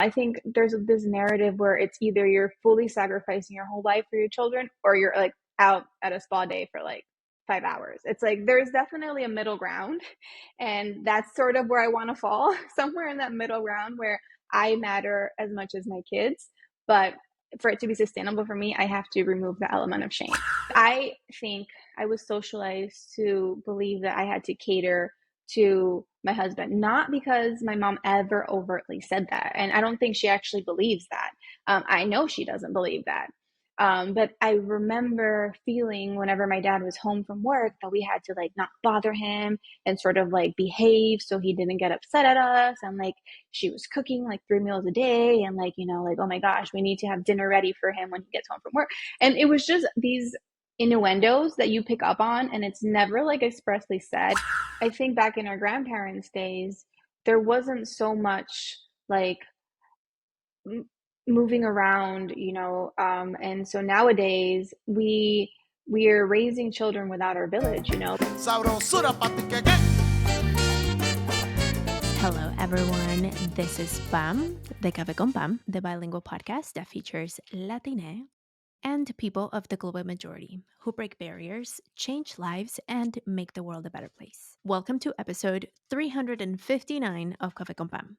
I think there's this narrative where it's either you're fully sacrificing your whole life for your children or you're like out at a spa day for like 5 hours. It's like there's definitely a middle ground. And that's sort of where I want to fall, somewhere in that middle ground where I matter as much as my kids. But for it to be sustainable for me, I have to remove the element of shame. I think I was socialized to believe that I had to cater to my husband, not because my mom ever overtly said that. And I don't think she actually believes that. I know she doesn't believe that. But I remember feeling whenever my dad was home from work that we had to like not bother him and sort of like behave so he didn't get upset at us. And like she was cooking like 3 meals a day and like, like, oh my gosh, we need to have dinner ready for him when he gets home from work. And it was just these innuendos that you pick up on, and it's never like expressly said. I think back in our grandparents' days, there wasn't so much like moving around, and so nowadays we're raising children without our village. Hello, everyone. This is Pam, de Café con Pam, the bilingual podcast that features Latina and people of the global majority who break barriers, change lives, and make the world a better place. Welcome to episode 359 of Café con Pam.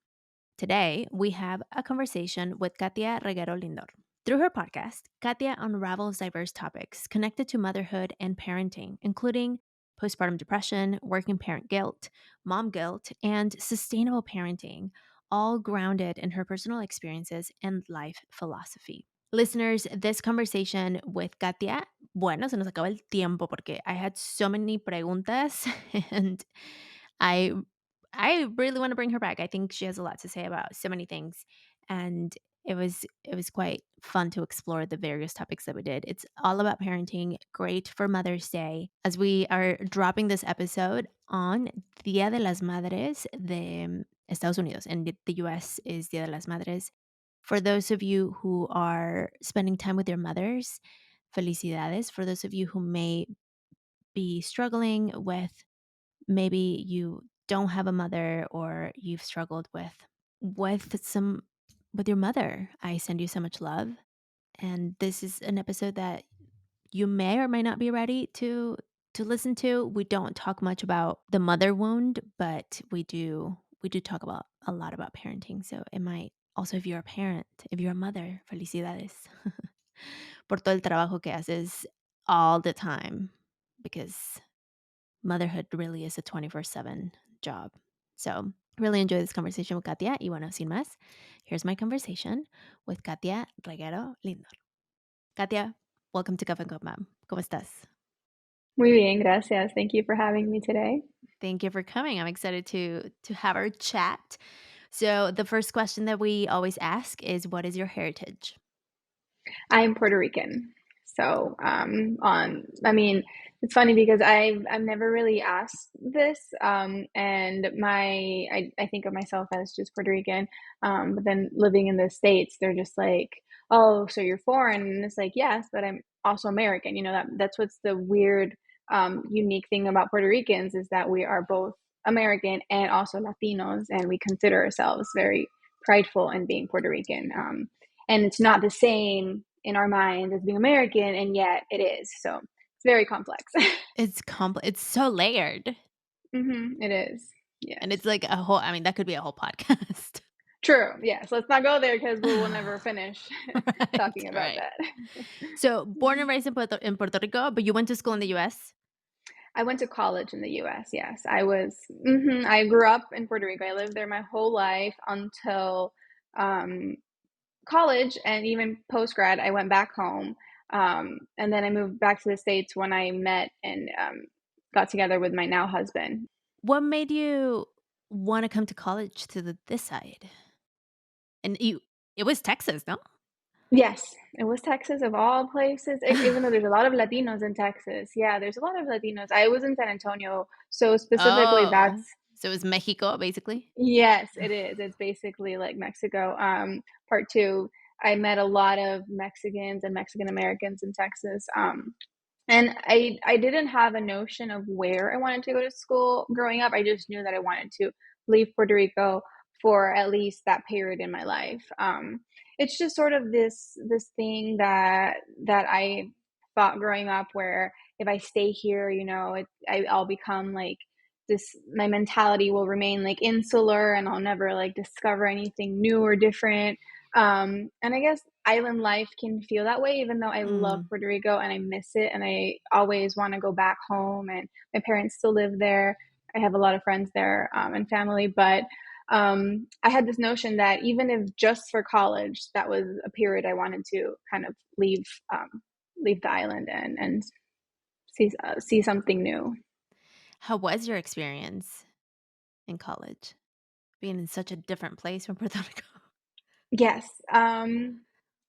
Today, we have a conversation with Katia Reguero Lindor. Through her podcast, Katia unravels diverse topics connected to motherhood and parenting, including postpartum depression, working parent guilt, mom guilt, and sustainable parenting, all grounded in her personal experiences and life philosophy. Listeners, this conversation with Katia, bueno, se nos acaba el tiempo porque I had so many preguntas and I really want to bring her back. I think she has a lot to say about so many things, and it was quite fun to explore the various topics that we did. It's all about parenting, great for Mother's Day, as we are dropping this episode on Dia de las Madres de Estados Unidos, and the US is Dia de las Madres. For those of you who are spending time with your mothers, felicidades. For those of you who may be struggling with, maybe you don't have a mother or you've struggled with your mother, I send you so much love. And this is an episode that you may or may not be ready to listen to. We don't talk much about the mother wound, but we do talk about a lot about parenting. So it might also, if you're a parent, if you're a mother, felicidades por todo el trabajo que haces all the time, because motherhood really is a 24/7 job. So really enjoy this conversation with Katia. Y bueno, sin más, here's my conversation with Katia Reguero Lindor. Katia, welcome to Café con Pam. ¿Cómo estás? Muy bien, gracias. Thank you for having me today. Thank you for coming. I'm excited to have our chat. So the first question that we always ask is, what is your heritage? I'm Puerto Rican. So, it's funny because I've never really asked this, and I think of myself as just Puerto Rican, but then living in the States, they're just like, oh, so you're foreign, and it's like, yes, but I'm also American. That's what's the weird, unique thing about Puerto Ricans is that we are both American and also Latinos, and we consider ourselves very prideful in being Puerto Rican. And it's not the same in our minds as being American, and yet it is. So it's very complex. It's so layered. It is. Yes. And it's like that could be a whole podcast. True. Yes. Let's not go there because we will never finish talking about that. So born and raised in Puerto Rico, but you went to school in the US? I went to college in the US. Yes. I grew up in Puerto Rico. I lived there my whole life until college, and even post-grad, I went back home. And then I moved back to the States when I met and got together with my now husband. What made you want to come to college to this side? And it was Texas, no? Yes, it was Texas of all places, even though there's a lot of Latinos in Texas. Yeah, there's a lot of Latinos. I was in San Antonio, so specifically Oh, so it was Mexico, basically? yes, it is. It's basically like Mexico, part two. I met a lot of Mexicans and Mexican Americans in Texas. And I didn't have a notion of where I wanted to go to school growing up. I just knew that I wanted to leave Puerto Rico for at least that period in my life. It's just sort of this thing that I thought growing up, where if I stay here, I'll become like this. My mentality will remain like insular, and I'll never like discover anything new or different. And I guess island life can feel that way, even though I love Mm. Puerto Rico and I miss it, and I always want to go back home. And my parents still live there. I have a lot of friends there, and family, but I had this notion that even if just for college, that was a period I wanted to kind of leave the island and see something new. How was your experience in college? Being in such a different place from Puerto Rico. Yes.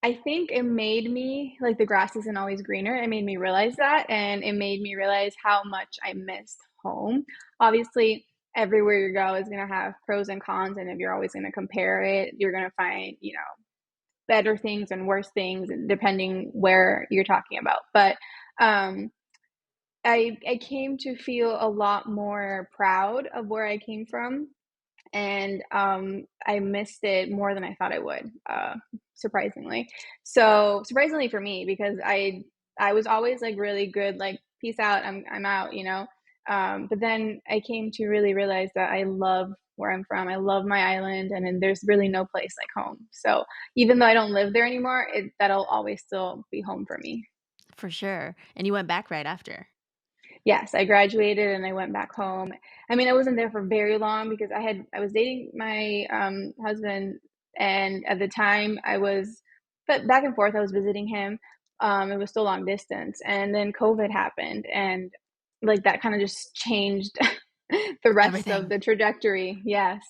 I think it made me like the grass isn't always greener. It made me realize that, and it made me realize how much I missed home. Obviously, everywhere you go is going to have pros and cons, and if you're always going to compare it, you're going to find, better things and worse things depending where you're talking about. But um, I came to feel a lot more proud of where I came from, and I missed it more than I thought I would, surprisingly. So surprisingly for me, because I was always like really good, like peace out, I'm out, But then I came to really realize that I love where I'm from. I love my island, and then there's really no place like home. So even though I don't live there anymore, that'll always still be home for me. For sure. And you went back right after. Yes, I graduated and I went back home. I mean, I wasn't there for very long because I was dating my husband, and at the time I was, but back and forth. I was visiting him. It was still long distance, and then COVID happened, and like that kind of just changed the rest of Everything. the trajectory. Yes.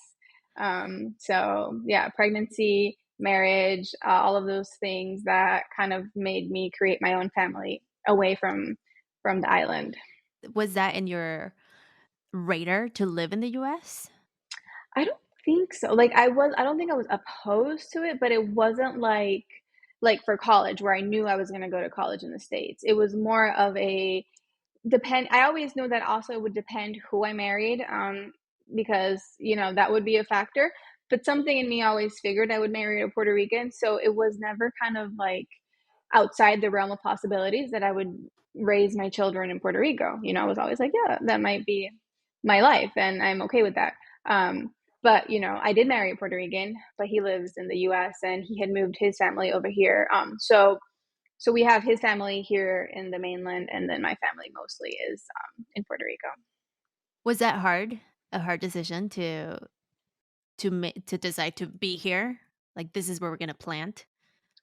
So yeah, pregnancy, marriage, all of those things that kind of made me create my own family away from the island. Was that in your radar to live in the US? I don't think so. I don't think I was opposed to it, but it wasn't like for college where I knew I was going to go to college in the States. It was more of a depend. I always knew that also it would depend who I married, because that would be a factor. But something in me always figured I would marry a Puerto Rican, so it was never kind of like outside the realm of possibilities that I would raise my children in Puerto Rico. I was always like, yeah, that might be my life, and I'm okay with that. But I did marry a Puerto Rican, but he lives in the U.S. and he had moved his family over here. So we have his family here in the mainland, and then my family mostly is in Puerto Rico. Was that hard? A hard decision to decide to be here? Like this is where we're gonna plant?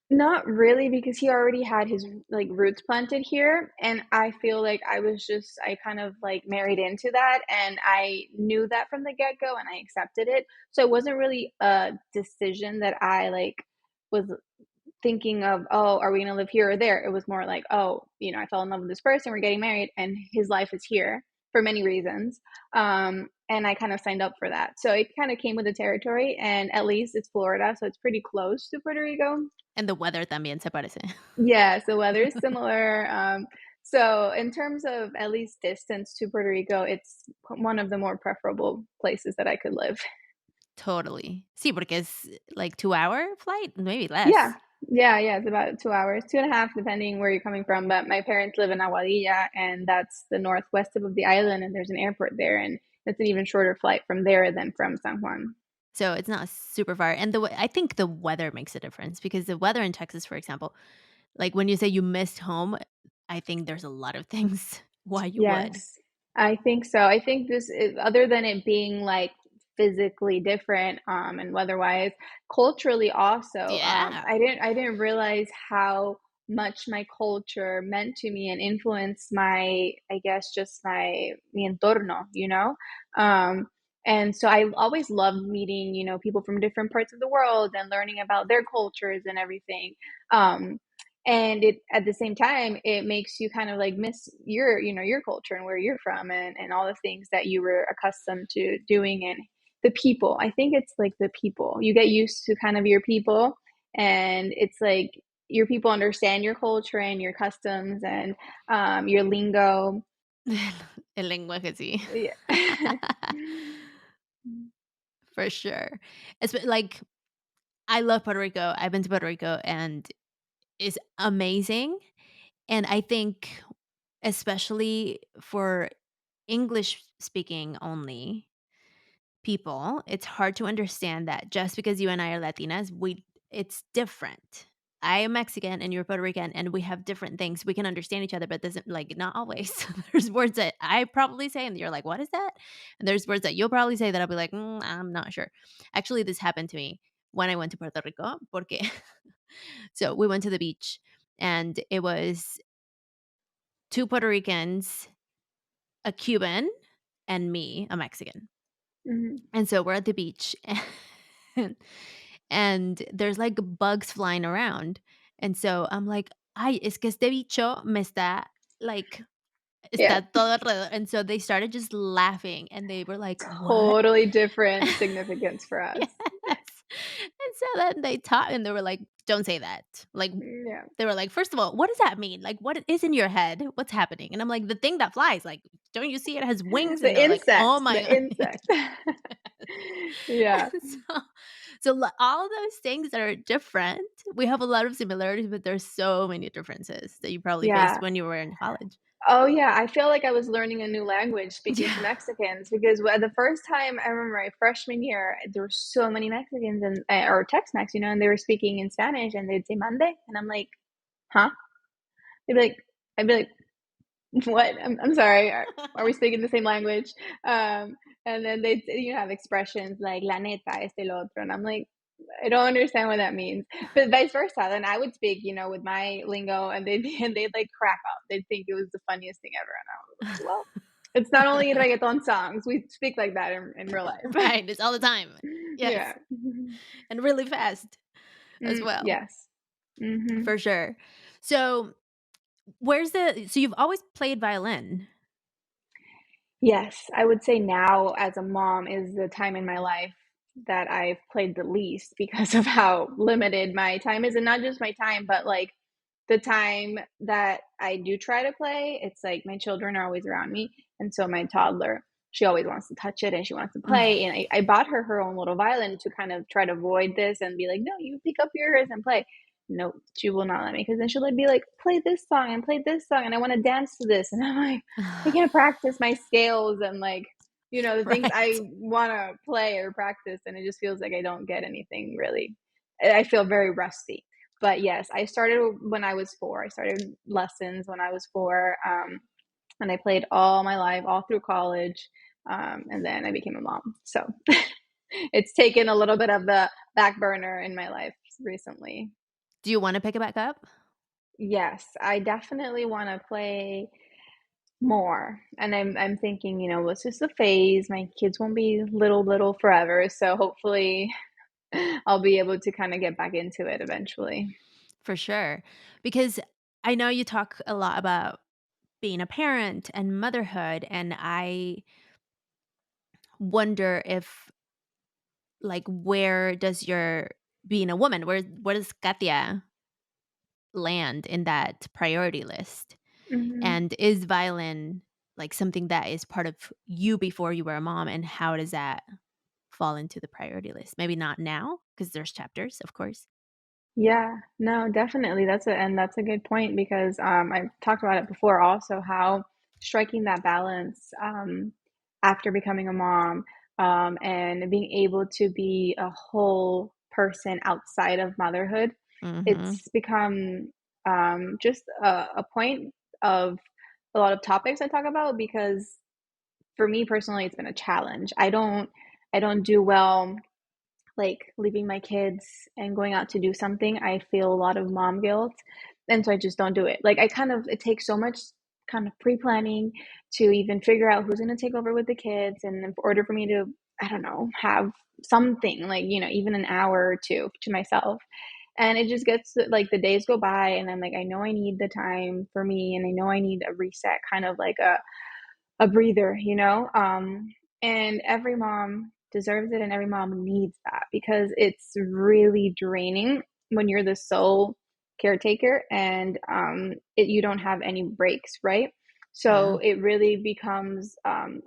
Not really, because he already had his like roots planted here, and I feel like I kind of like married into that, and I knew that from the get-go and I accepted it. So it wasn't really a decision that I like was thinking of, oh, are we going to live here or there? It was more like, oh, I fell in love with this person, we're getting married, and his life is here for many reasons. And I kind of signed up for that. So it kind of came with the territory, and at least it's Florida, so it's pretty close to Puerto Rico. And the weather también se parece. Yeah, so weather is similar. So in terms of at least distance to Puerto Rico, it's one of the more preferable places that I could live. Totally. Sí, porque es like 2-hour flight, maybe Yeah. less. Yeah, it's about 2 hours, 2.5, depending where you're coming from. But my parents live in Aguadilla, and that's the northwest tip of the island, and there's an airport there, and it's an even shorter flight from there than from San Juan. So it's not super far. And I think the weather makes a difference because the weather in Texas, for example, like when you say you missed home, I think there's a lot of things why you would. Yes, I think so. I think this is, other than it being like physically different, and weather-wise, culturally also, Yeah. I didn't realize how much my culture meant to me and influenced my, I guess, just my mi entorno, and so I always loved meeting, people from different parts of the world and learning about their cultures and everything. Um, and it at the same time it makes you kind of like miss your culture and where you're from, and all the things that you were accustomed to doing, and the people. I think it's like the people, you get used to kind of your people, and it's like your people understand your culture and your customs and your lingo. El lenguaje, sí. Yeah. For sure. It's like I love Puerto Rico. I've been to Puerto Rico and it's amazing. And I think especially for English speaking only people, it's hard to understand that just because you and I are Latinas, it's different. I am Mexican and you're Puerto Rican and we have different things. We can understand each other, but doesn't like not always. There's words that I probably say and you're like, "What is that?" And there's words that you'll probably say that I'll be like, I'm not sure." Actually, this happened to me when I went to Puerto Rico porque so we went to the beach and it was two Puerto Ricans, a Cuban, and me, a Mexican. Mhm. And so we're at the beach and, and there's like bugs flying around. And so I'm like, ay, es que este bicho me está like, Yeah. está todo alrededor. And so they started just laughing and they were like, what? Totally different significance for us. Yes. And so then they taught and they were like, "Don't say that." Like Yeah. they were like, "First of all, what does that mean? Like what is in your head? What's happening?" And I'm like, "The thing that flies, like, don't you see it has wings?" And The they're like, "Oh insect, my the god." insect. Yeah. so all of those things that are different, we have a lot of similarities, but there's so many differences that you probably faced Yeah. when you were in college. Oh, yeah, I feel like I was learning a new language speaking to Yeah. Mexicans because the first time I remember my freshman year, there were so many Mexicans and or Tex-Mex, and they were speaking in Spanish and they'd say "mande," and I'm like, "Huh?" They'd be like, I'd be like, "What? I'm sorry. Are we speaking the same language?" And then they have expressions like "la neta, este lo otro," and I'm like, I don't understand what that means. But vice versa. Then I would speak, with my lingo, and they'd like crack up. They'd think it was the funniest thing ever, and I was like, well, it's not only reggaeton songs. We speak like that in real life. Right, it's all the time. Yeah. Yes, and really fast as well, Yes. Hmm. for sure. So so you've always played violin. Yes, I would say now as a mom is the time in my life that I've played the least because of how limited my time is, and not just my time, but like the time that I do try to play, it's like my children are always around me, and so my toddler, she always wants to touch it and she wants to play, and I bought her own little violin to kind of try to avoid this and be like, "No, you pick up yours and play." No, she will not let me because then she'll be like, "Play this song and play this song, and I want to dance to this," and I'm like, I can't practice my scales and like, the things I Right. want to play or practice, and it just feels like I don't get anything really. I feel very rusty. But yes, I started when I was 4. I started lessons when I was 4, and I played all my life, all through college, and then I became a mom. So it's taken a little bit of the back burner in my life recently. Do you wanna pick it back up? Yes, I definitely want to play more, and I'm thinking, it's just a phase. My kids won't be little forever, so hopefully I'll be able to kind of get back into it eventually. For sure. Because I know you talk a lot about being a parent and motherhood, and I wonder if, like, where does your being a woman, where does Katia land in that priority list? Mhm. And is violin, like, something that is part of you before you were a mom, and how does that fall into the priority list? Maybe not now, because there's chapters, of course. Yeah, no, definitely. That's a good point because I've talked about it before also how striking that balance after becoming a mom and being able to be a whole person outside of motherhood, Mhm. it's become just a point of a lot of topics I talk about because for me personally, it's been a challenge. I don't do well like leaving my kids and going out to do something. I feel a lot of mom guilt, and so I just don't do it. Like it takes so much kind of pre-planning to even figure out who's going to take over with the kids, and in order for me to, I don't know, have something like even an hour or two to myself. And it just gets like the days go by, and I'm like, I know I need the time for me, and I know I need a reset, kind of like a breather, and every mom deserves it and every mom needs that because it's really draining when you're the sole caretaker and you don't have any breaks, right? So Yeah. it really becomes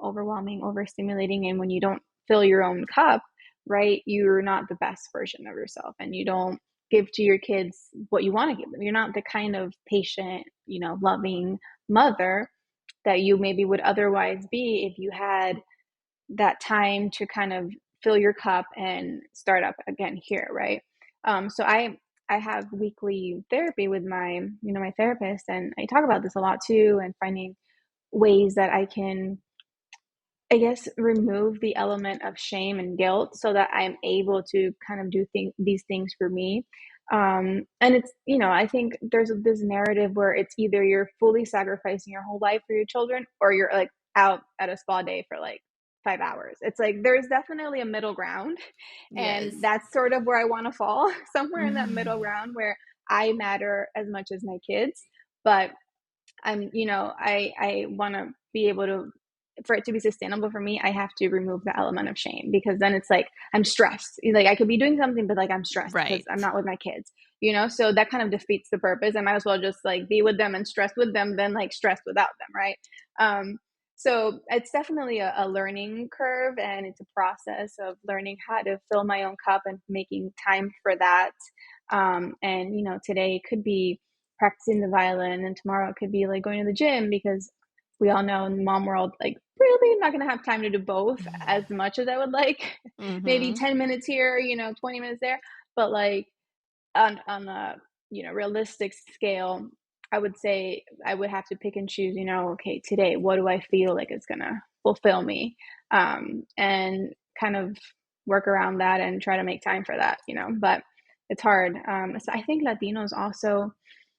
overwhelming, overstimulating, and when you don't fill your own cup, right, you're not the best version of yourself, and you don't give to your kids what you want to give them. You're not the kind of patient, loving mother that you maybe would otherwise be if you had that time to kind of fill your cup and start up again here, right? So I have weekly therapy with my therapist, and I talk about this a lot too, and finding ways that I can, I guess, remove the element of shame and guilt so that I'm able to kind of do these things for me. And it's, I think there's this narrative where it's either you're fully sacrificing your whole life for your children or you're like out at a spa day for like 5 hours. It's like there's definitely a middle ground. And Yes. that's sort of where I want to fall, somewhere in that middle Mhm. ground where I matter as much as my kids. But I want to be able to, for it to be sustainable for me, I have to remove the element of shame, because then it's like I'm stressed. Like I could be doing something, but like I'm stressed because I'm Right. not with my kids. So that kind of defeats the purpose. I might as well just like be with them and stress with them than like stress without them, right? Um, so it's definitely a learning curve, and it's a process of learning how to fill my own cup and making time for that. And today could be practicing the violin, and tomorrow it could be like going to the gym, because we all know in the mom world, like really not going to have time to do both as much as I would like. Maybe Mhm. 10 minutes here, 20 minutes there, but like on a realistic scale, I would say I would have to pick and choose. Okay, today what do I feel like is gonna fulfill me, and kind of work around that and try to make time for that. But it's hard. So I think Latinos also,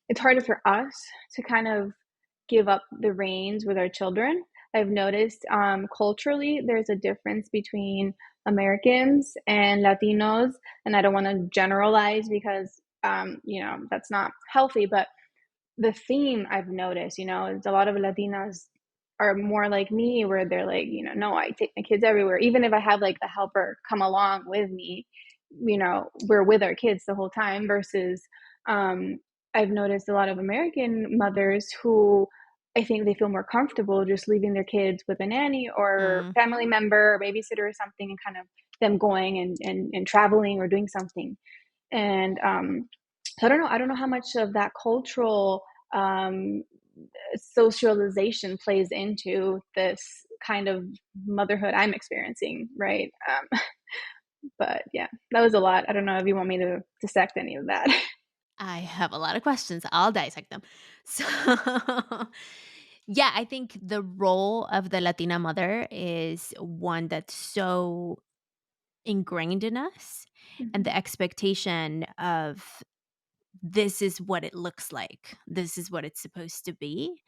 it's harder for us to kind of give up the reins with our children. I've noticed culturally there's a difference between Americans and Latinos, and I don't want to generalize because that's not healthy. But the theme I've noticed, is a lot of Latinas are more like me, where they're like, no, I take my kids everywhere, even if I have like a helper come along with me. We're with our kids the whole time. Versus, um, I've noticed a lot of American mothers who, I think they feel more comfortable just leaving their kids with a nanny or family Mhm. member or babysitter or something, and kind of them going and traveling or doing something. And so I don't know how much of that cultural um, socialization plays into this kind of motherhood I'm experiencing, right? But yeah, that was a lot. I don't know if you want me to dissect any of that. I have a lot of questions. I'll dissect them. So, yeah, I think the role of the Latina mother is one that's so ingrained in us, and the Mhm, expectation of this is what it looks like, this is what it's supposed to be.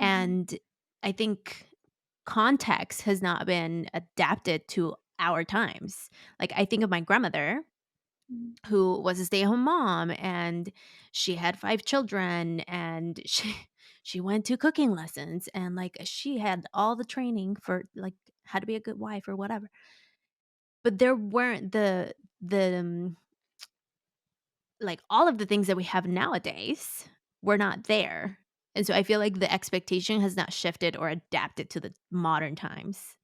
mhm, And I think context has not been adapted to our times. Like, I think of my grandmother, mhm, who was a stay-at-home mom, and she had 5 children, and she went to cooking lessons, and, like, she had all the training for, like, how to be a good wife or whatever. But there weren't the like, all of the things that we have nowadays were not there. And so I feel like the expectation has not shifted or adapted to the modern times,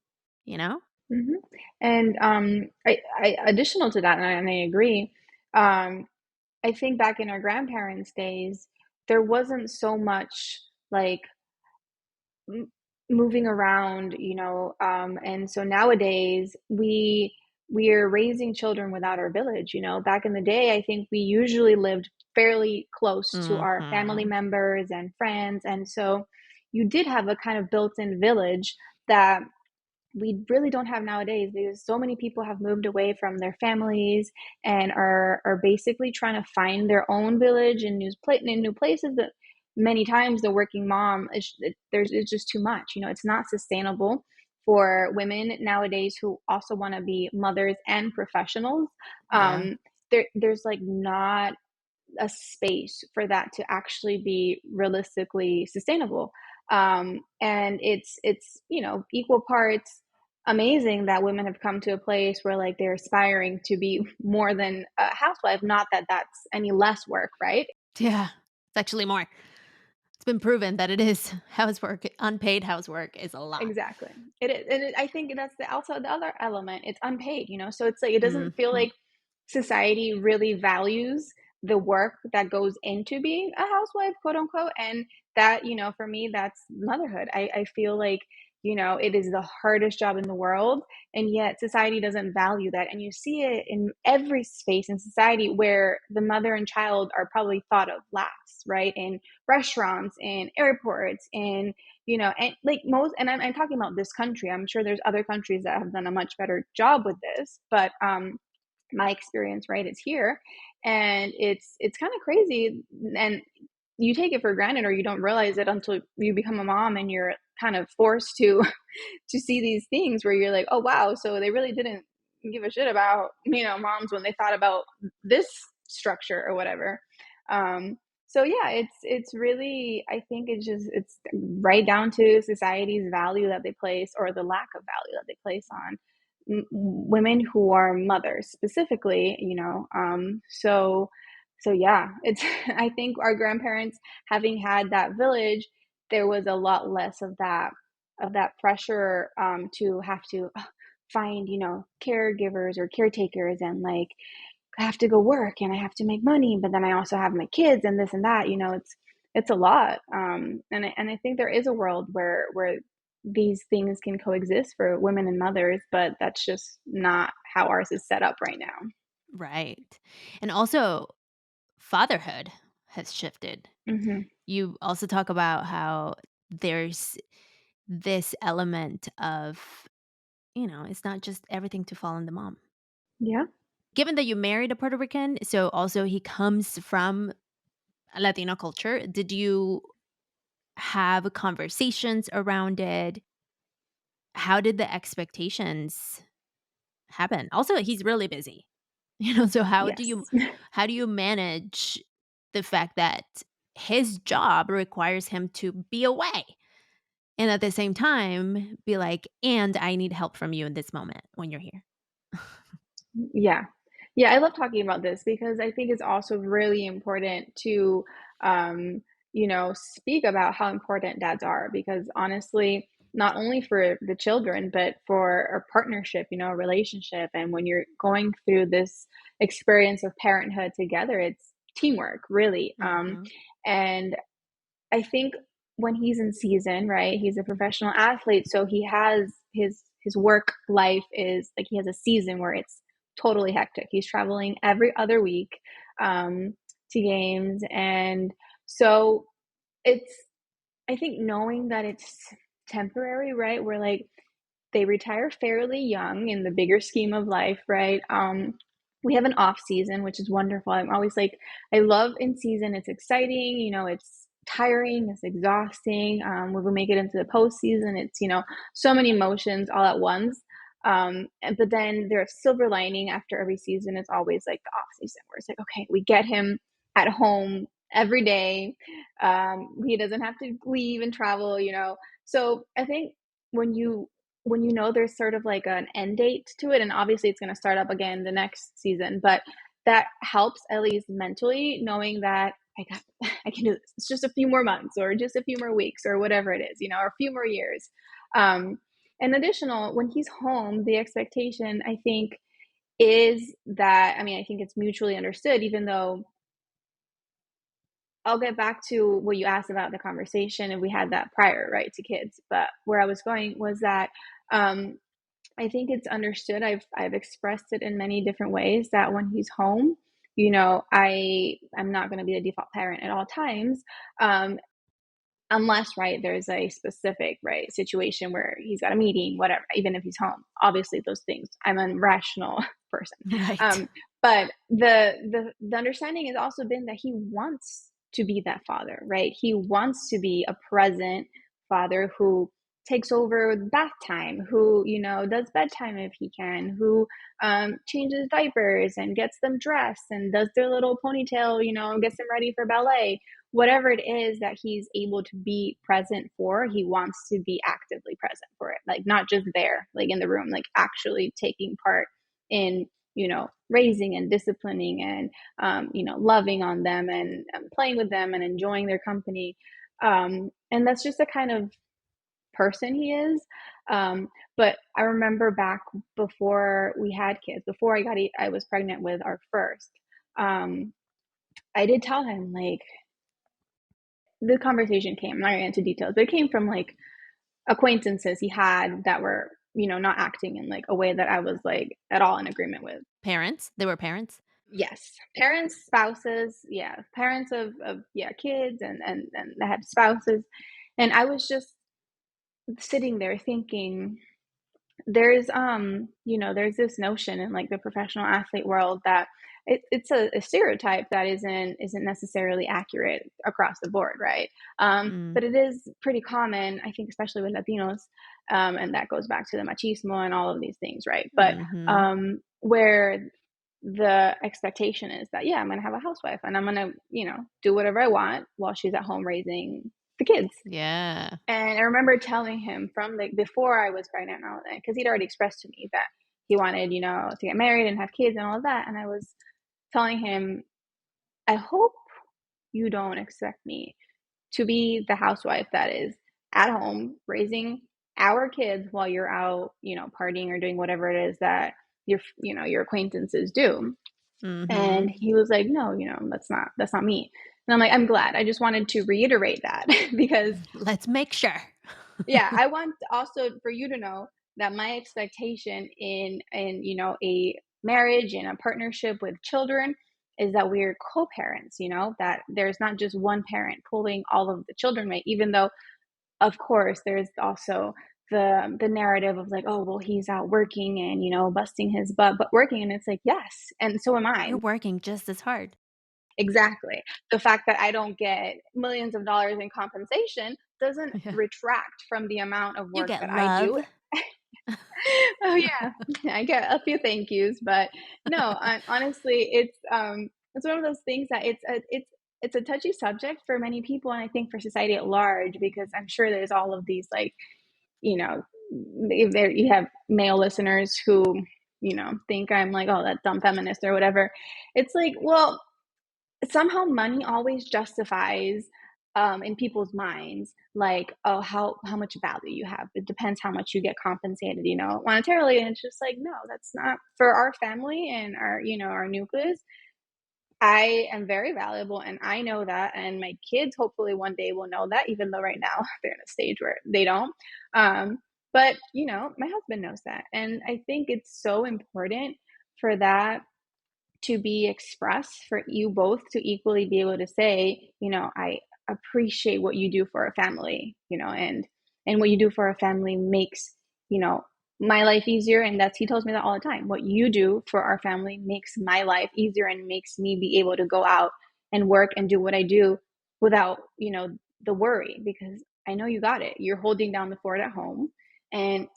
you know? mhm. And I additional to that, and I agree. Um, I think back in our grandparents' days, there wasn't so much like moving around, and so nowadays we're raising children without our village. Back in the day, I think we usually lived fairly close to our family Mhm. members and friends, and so you did have a kind of built-in village that we really don't have nowadays, because so many people have moved away from their families and are basically trying to find their own village in new places. That many times the working mom it's just too much. It's not sustainable for women nowadays who also want to be mothers and professionals. Yeah. There's like not a space for that to actually be realistically sustainable. And it's equal parts amazing that women have come to a place where like they're aspiring to be more than a housewife. Not that that's any less work, right? Yeah. It's actually more. been proven that it is housework. Unpaid housework is a lot. Exactly. It is, and I think that's also the other element. It's unpaid, so it's like it doesn't feel Mhm. like society really values the work that goes into being a housewife, quote unquote. And that, for me, that's motherhood. I feel like, it is the hardest job in the world, and yet society doesn't value that. And you see it in every space in society where the mother and child are probably thought of last, right? In restaurants, in airports, in and like most, and I'm talking about this country. I'm sure there's other countries that have done a much better job with this, but my experience, right, is here, and it's kind of crazy, and you take it for granted, or you don't realize it until you become a mom, and you're kind of forced to to see these things where you're like, oh wow, so they really didn't give a shit about moms when they thought about this structure or whatever. So yeah, it's really, I think it's right down to society's value that they place, or the lack of value that they place on women who are mothers specifically. So yeah, it's I think our grandparents, having had that village, there was a lot less of that pressure, to have to find caregivers or caretakers, and like I have to go work and I have to make money, but then I also have my kids and this and that. It's a lot, and I think there is a world where these things can coexist for women and mothers, but that's just not how ours is set up right now. Right. And also, fatherhood has shifted. Hmm. You also talk about how there's this element of, it's not just everything to fall on the mom. Yeah. Given that you married a Puerto Rican, so also he comes from a Latino culture, did you have conversations around it? How did the expectations happen? Also, he's really busy. So Yes. how do you manage the fact that his job requires him to be away and at the same time be like, "And I need help from you in this moment when you're here." Yeah. Yeah, I love talking about this because I think it's also really important to, speak about how important dads are, because honestly, not only for the children, but for a partnership, a relationship. And when you're going through this experience of parenthood together, it's teamwork, really. Mhm. And I think when he's in season, right? He's a professional athlete, so he has his work life is like he has a season where it's totally hectic. He's traveling every other week, to games, and so it's, I think, knowing that it's temporary, right? We're like, they retire fairly young in the bigger scheme of life, right? We have an off season, which is wonderful. I'm always like, I love in season. It's exciting, it's tiring, it's exhausting. When we make it into the postseason, it's so many emotions all at once. But then there's silver lining after every season. It's always like the off season where it's like, okay, we get him at home every day. He doesn't have to leave and travel. So I think when you know there's sort of like an end date to it, and obviously it's going to start up again the next season, but that helps at least mentally, knowing that I can do this. It's just a few more months, or just a few more weeks, or whatever it is, or a few more years. um, and additional, when he's home, the expectation, I think, is that, I mean, I think it's mutually understood, even though I'll get back to what you asked about the conversation, and we had that prior, right, to kids. But where I was going was that, um, I think it's understood. I've expressed it in many different ways that when he's home, I'm not going to be the default parent at all times, um, unless, right, there's a specific, right, situation where he's got a meeting, whatever. Even if he's home, obviously those things. I'm a rational person, Right. um, but the understanding has also been that he wants to be that father, right? He wants to be a present father who takes over bath time, who does bedtime if he can, who changes diapers and gets them dressed and does their little ponytail, gets them ready for ballet. Whatever it is that he's able to be present for, he wants to be actively present for it, like not just there, like in the room, like actually taking part in raising and disciplining and loving on them, and playing with them and enjoying their company. And that's just the kind of person he is. But I remember back before we had kids, before I was pregnant with our first, um, I did tell him, like, the conversation came, I'm not going into details, but it came from like acquaintances he had that were, not acting in like a way that I was like at all in agreement with. Parents? They were parents? Yes, parents, spouses, yeah, parents of yeah, kids, and they had spouses, and I was just sitting there thinking, there's this notion in like the professional athlete world that it's a stereotype that isn't necessarily accurate across the board, right? Mm. But it is pretty common, I think, especially with Latinos, and that goes back to the machismo and all of these things, right? But Mhm. where the expectation is that, yeah, I'm going to have a housewife and I'm going to, do whatever I want while she's at home raising the kids. Yeah. And I remember telling him from the before I was pregnant and all that, because he'd already expressed to me that he wanted, to get married and have kids and all of that. And I was telling him, I hope you don't expect me to be the housewife that is at home raising our kids while you're out, partying or doing whatever it is that your acquaintances do. And Mhm. he was like, no, that's not me. And I'm like, I'm glad. I just wanted to reiterate that because Let's make sure. yeah, I want also for you to know that my expectation in a marriage and a partnership with children is that we're co-parents, that there's not just one parent pulling all of the children, right? Even though of course there's also the narrative of like, oh well, he's out working and busting his butt but working, and it's like, yes, and so am I. You're working just as hard. Exactly. The fact that I don't get millions of dollars in compensation doesn't Yeah. retract from the amount of You work get that I do. love. Oh yeah, I get a few thank yous, but no, honestly, it's one of those things that it's a touchy subject for many people, and I think for society at large, because I'm sure there's all of these like, you know, if there you have male listeners who think I'm like, oh, that dumb feminist or whatever. It's like, well, somehow money always justifies in people's minds, like, oh, how much value you have, it depends how much you get compensated, monetarily, and it's just like, no, that's not for our family and our our nucleus. I am very valuable and I know that, and my kids hopefully one day will know that, even though right now they're in a stage where they don't. But my husband knows that, and I think it's so important for that to be expressed, for you both to equally be able to say, I appreciate what you do for a family, and what you do for a family makes, you know, my life easier. And he tells me that all the time. What you do for our family makes my life easier and makes me be able to go out and work and do what I do without, the worry, because I know you got it. You're holding down the fort at home, and,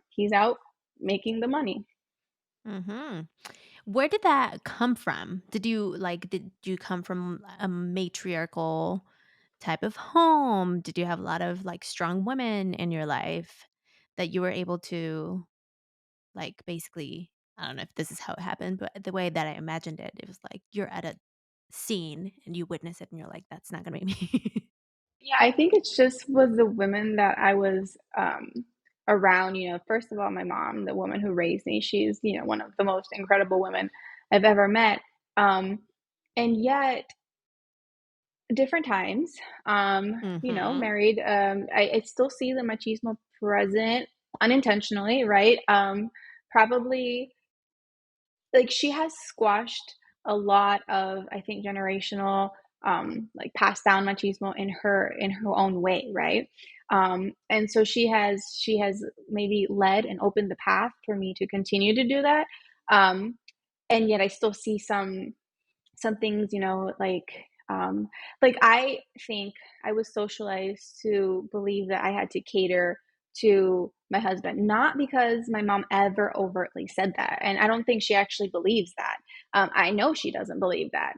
he's out making the money. Mhm. Where did that come from? Did you come from a matriarchal type of home? Did you have a lot of like strong women in your life that you were able to like basically, I don't know if this is how it happened, but the way that I imagined it, it was like you're at a scene and you witness it and you're like, that's not gonna be me. Yeah, I think it's just was the women that I was around. First of all, my mom, the woman who raised me, she's one of the most incredible women I've ever met. Um, and yet, different times, Mhm. married. I still see the machismo present unintentionally, right? Probably like she has squashed a lot of, I think, generational like passed down machismo in her own way, right? And so she has maybe led and opened the path for me to continue to do that. um and yet I still see some things, like I think I was socialized to believe that I had to cater to my husband, not because my mom ever overtly said that. And I don't think she actually believes that. I know she doesn't believe that.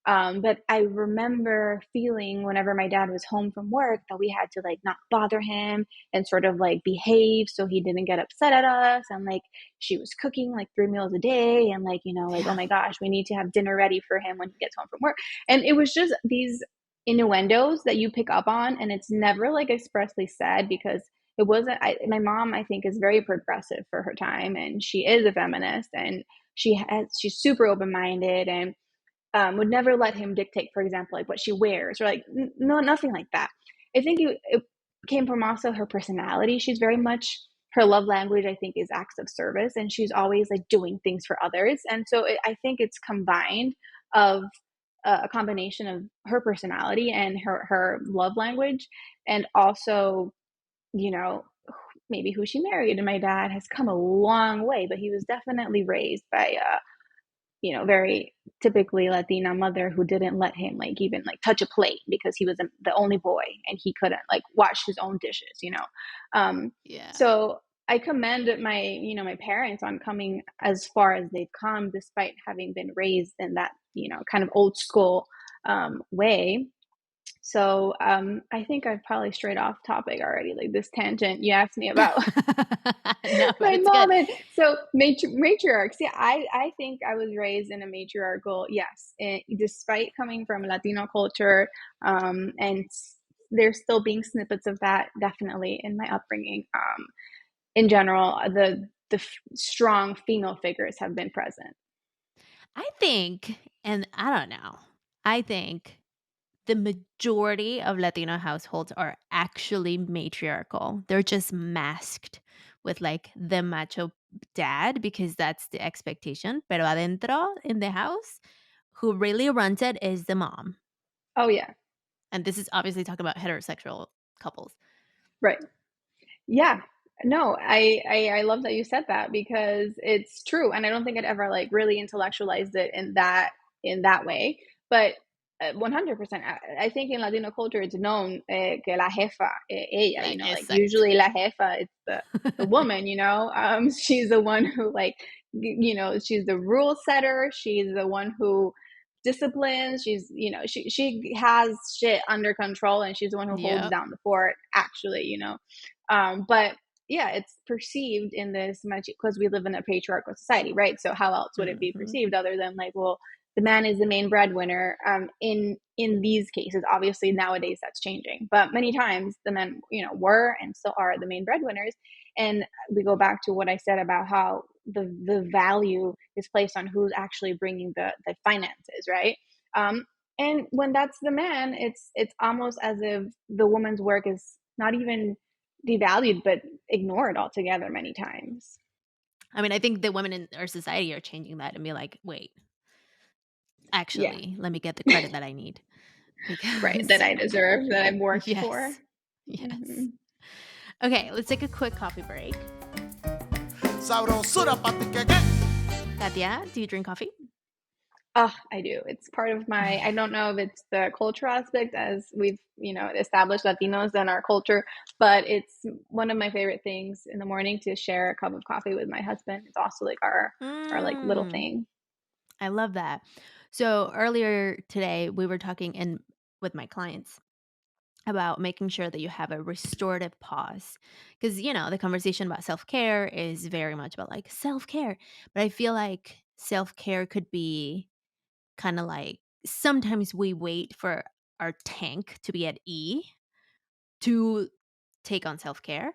But I remember feeling whenever my dad was home from work that we had to like not bother him and sort of like behave so he didn't get upset at us. And like she was cooking like 3 meals a day, and like, like, oh Yeah. my gosh, we need to have dinner ready for him when he gets home from work. And it was just these innuendos that you pick up on, and it's never like expressly said because it wasn't. My mom, I think, is very progressive for her time, and she is a feminist, and she's super open minded, and would never let him dictate, for example, like what she wears or like no, nothing like that. I think it came from also her personality. She's very much, her love language, I think, is acts of service, and she's always like doing things for others. And so I think it's combined of a combination of her personality and her love language, and also, you know, maybe who she married. And my dad has come a long way, but he was definitely raised by very typically Latina mother who didn't let him like even like touch a plate because he was the only boy and he couldn't like wash his own dishes. Um, Yeah. so I commend my parents on coming as far as they've come, despite having been raised in that, kind of old school way. So I think I've probably strayed off topic already. Like this tangent you asked me about No, but my it's good. mom. And so matriarchs. Yeah, I think I was raised in a matriarchal. Yes, and despite coming from Latino culture, and there's still being snippets of that definitely in my upbringing. In general, the strong female figures have been present. I think, and I don't know, I think the majority of Latino households are actually matriarchal. They're just masked with like the macho dad because that's the expectation. Pero adentro in the house, who really runs it is the mom. Oh yeah, And this is obviously talking about heterosexual couples. right. Yeah. No, I love that you said that because it's true. And I don't think I'd ever like really intellectualized it in that way. But 100%. I think in Latino culture, it's known que la jefa, ella, like Exacto. usually la jefa, it's the woman, she's the one who like, she's the rule setter. She's the one who disciplines. She's, she has shit under control, and she's the one who holds Yep. down the fort actually, but yeah, it's perceived in this much because we live in a patriarchal society, right? So how else would it be Mhm. perceived other than like, well, the man is the main breadwinner. In these cases, obviously nowadays that's changing, but many times the men, were and still are the main breadwinners. And we go back to what I said about how the value is placed on who's actually bringing the finances, right? And when that's the man, it's almost as if the woman's work is not even devalued but ignored altogether many times. I mean, I think the women in our society are changing that and be like, wait, Yeah. actually, let me get the credit that I need. Right, that Because, I deserve, that I've worked for. yes, yes. Hmm. Okay, let's take a quick coffee break. Sabrosura pa' ti que qué. Katia, do you drink coffee? Oh, I do. It's part of my, I don't know if it's the cultural aspect as we've, established Latinos in our culture, but it's one of my favorite things in the morning to share a cup of coffee with my husband. It's also like our like little Mm, thing. I love that. So earlier today, we were talking with my clients about making sure that you have a restorative pause. Because, the conversation about self care is very much about like self care. But I feel like self care could be kind of like sometimes we wait for our tank to be at E to take on self care.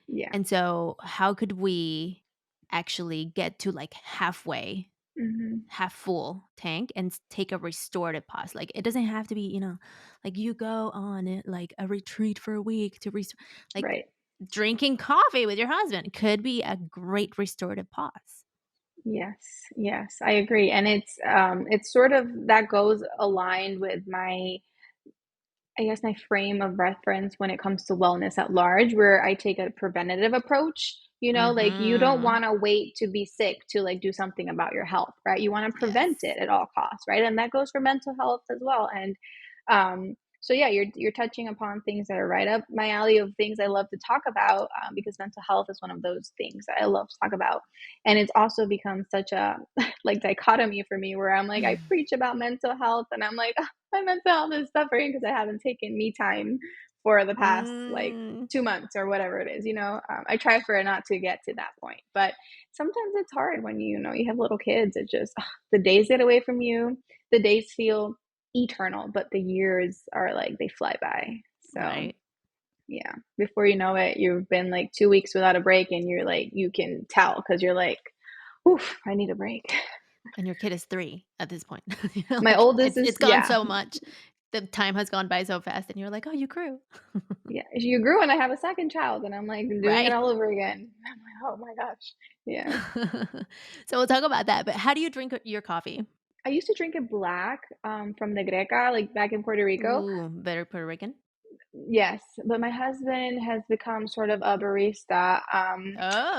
Yeah. And so, how could we actually get to like halfway, Hmm. half full tank and take a restorative pause? Like, it doesn't have to be, like you go on it like a retreat for a week to restore. Like, Right. drinking coffee with your husband could be a great restorative pause. Yes, yes, I agree. And it's sort of that goes aligned with my, I guess, my frame of reference when it comes to wellness at large, where I take a preventative approach. Like you don't Mm-hmm. want to wait to be sick to like do something about your health, right? You want to prevent Yes. it at all costs, right? And that goes for mental health as well. And so yeah, you're touching upon things that are right up my alley of things I love to talk about, because mental health is one of those things that I love to talk about. And it's also become such a like dichotomy for me where I'm like, I preach about mental health and I'm like, my mental health is suffering because I haven't taken me time for the past like Mm, 2 months or whatever it is. I try for it not to get to that point, but sometimes it's hard when you have little kids. It just the days get away from you. The days feel eternal, but the years are like they fly by. So Right. yeah, before you know it, you've been like 2 weeks without a break, and you're like you can tell because you're like, "Oof, I need a break." And your kid is 3 at this point. My Like, oldest it's is gone yeah, so much. The time has gone by so fast, and you're like, "Oh, you grew." yeah. You grew, and I have a second child, and I'm like doing it Right? all over again. I'm like, oh my gosh, yeah. So we'll talk about that, but how do you drink your coffee? I used to drink it black, from the Greca, like back in Puerto Rico. Ooh, very Puerto Rican. Yes, but my husband has become sort of a barista.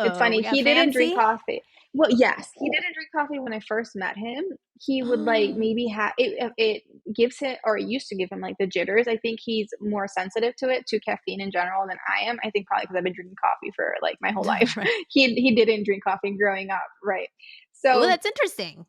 It's Oh, funny, we got he didn't drink fancy? coffee. Well, yes, he didn't drink coffee when I first met him. He would like maybe have it gives him, or it used to give him like the jitters. I think he's more sensitive to it, to caffeine in general than I am. I think probably because I've been drinking coffee for like my whole life. Right. He didn't drink coffee growing up, right? Ooh, So that's interesting.